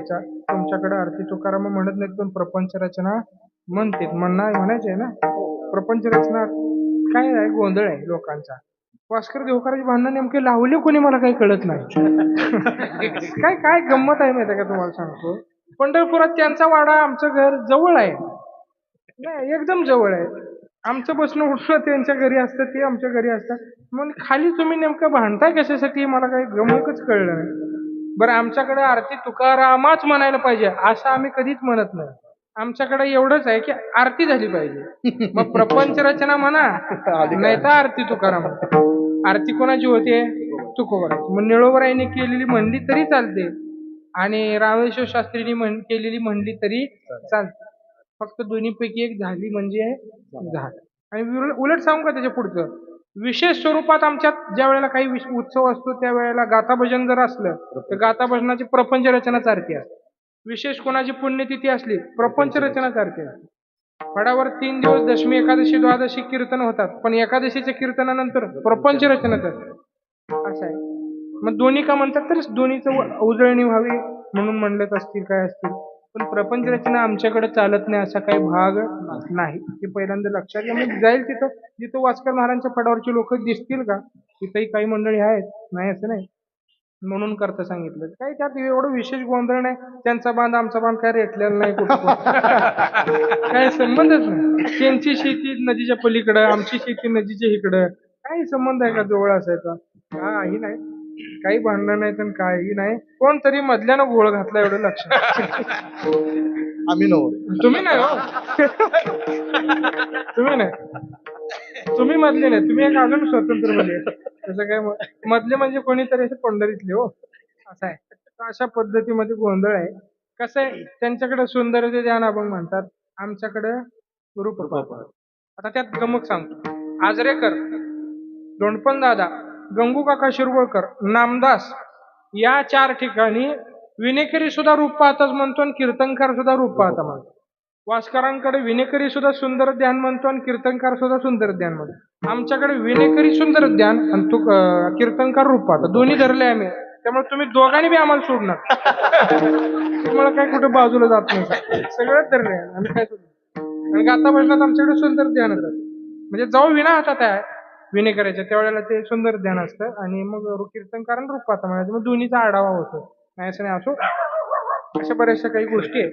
द्यायचा. तुमच्याकडे आरती तुकाराम म्हणत नाहीत पण प्रपंच रचना म्हणतात. म्हणायचे ना, प्रपंच रचना काय आहे, गोंधळ आहे लोकांचा. भास्कर देवकरांची भांडणं नेमके लावली कोणी मला काही कळत नाही. काय काय गंमत आहे माहिती का तुम्हाला सांगतो. पंढरपुरात त्यांचा वाडा आमचं घर जवळ आहे, नाही एकदम जवळ आहे. आमचं बसणं उठणं त्यांच्या घरी असतं, ते आमच्या घरी असतात. मग खाली तुम्ही नेमकं भांडताय कशासाठी मला काही गमकच कळलं नाही. बरं, आमच्याकडे आरती तुकारामाच म्हणायला पाहिजे असं आम्ही कधीच म्हणत नाही. आमच्याकडे एवढंच आहे की आरती झाली पाहिजे. मग प्रपंच रचना म्हणा नाही तर आरती तुकाराम. आरती कोणाची होते? तुकोबाराची. मग निळोबरायांनी केलेली म्हणली तरी चालते आणि रामेश्वर शास्त्रींनी केलेली म्हणली तरी चालते. फक्त दोन्हीपैकी एक झाली म्हणजे झालं. आणि उलट सांगू का त्याच्या पुढचं, विशेष स्वरूपात आमच्यात ज्या वेळेला काही उत्सव असतो त्यावेळेला गाथा भजन जर असलं तर गाथा भजनाची प्रपंच रचनाच आरती असते. विशेष कोणाची पुण्यतिथी असली प्रपंच रचनाच आरती असते. फडावर 3 दिवस दशमी एकादशी द्वादशी कीर्तन होतात, पण एकादशीच्या कीर्तनानंतर प्रपंच रचनाच असते. असं आहे. मग दोन्ही का म्हणतात तर दोन्हीचं उजळणी व्हावी म्हणून म्हणलेत असतील काय असतील. पण प्रपंच रचना आमच्याकडे चालत नाही असा काही भाग नाही. ते पहिल्यांदा लक्षात घ्या. मी जाईल तिथं जिथं वास्कर महाराजांच्या फडावरची लोक दिसतील का तिथंही काही मंडळी आहेत, नाही असं नाही, म्हणून करता सांगितलं. काही त्यात एवढं विशेष गोंधळ नाही. त्यांचा बांध आमचा बांध काय रेटलेला नाही कुठं. काही संबंधच नाही. त्यांची शेती नदीच्या पलीकडं, आमची शेती नदीच्या इकडं, काही संबंध आहे का जवळ असायचा? काही नाही. काही भांडणं नाही तर काही नाही. कोणतरी मधल्यानं घोळ घातला एवढं लक्षात. आम्ही नो. तुम्ही नाही हो. तुम्ही नाही, तुम्ही मधले नाही. तुम्ही एक अजून स्वतंत्र मध्ये तसं काय मधले म्हणजे कोणीतरी असे पंढरीतले हो, असं आहे. अशा पद्धतीमध्ये गोंधळ आहे. कसं आहे, त्यांच्याकडे सुंदरते ध्यान अभंग म्हणतात, आमच्याकडे रूप. आता त्यात गमक सांगतो. आजरेकर, दोंडपण दादा, गंगू काका शिरवळकर, नामदास या 4 ठिकाणी विनेकरी सुद्धा रूप पाहताच म्हणतो आणि कीर्तनकार सुद्धा रूप पाहता म्हणतो. वास्करांकडे विनेकरी सुद्धा सुंदर ध्यान म्हणतो आणि कीर्तनकार सुद्धा सुंदर ध्यान म्हणतो. आमच्याकडे विनेकरी सुंदर ध्यान आणि कीर्तनकार रूप पाहता. दोन्ही धरले आम्ही. त्यामुळे तुम्ही दोघांनी बी आम्हाला सोडणार. तुम्हाला काय कुठे बाजूला जात नाही, सगळंच धरले आम्ही. काय सोडणार. आणि गाथा भजनात आमच्याकडे सुंदर ध्यान असतं. म्हणजे जाऊ विना हातात आहे विनय करायचं त्यावेळेला ते सुंदर ध्यान असतं आणि मग कीर्तनकार रूप पाहता म्हणायचं. मग दोन्हीचा आढावा होतो. नाही असं नाही. असो अशा बऱ्याचशा काही गोष्टी आहेत.